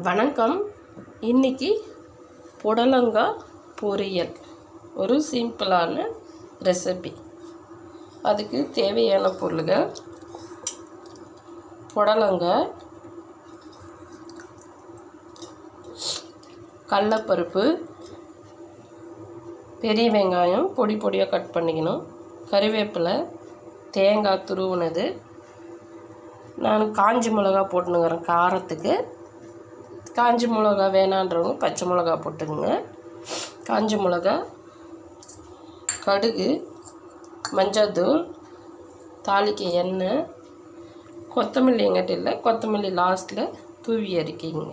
வணக்கம். இன்றைக்கி புடலங்காய் பொரியல் ஒரு சிம்பிளான ரெசிபி. அதுக்கு தேவையான பொருள்கள்: புடலங்காய், கடலைப்பருப்பு, பெரிய வெங்காயம் பொடி பொடியாக கட் பண்ணிக்கணும், கறிவேப்பிலை, தேங்காய் துருவுனது. நான் காஞ்சி மிளகா போட்டுனுக்கிறேன் காரத்துக்கு. காஞ்சி மிளகா வேணான்றவங்க பச்சை மிளகா போட்டுக்குங்க. காஞ்சி மிளகா, கடுகு, மஞ்சள்தூள், தாளிக்க எண்ணெய், கொத்தமல்லி எங்கிட்ட இல்லை, கொத்தமல்லி லாஸ்ட்டில் தூவி அரைக்கிங்க.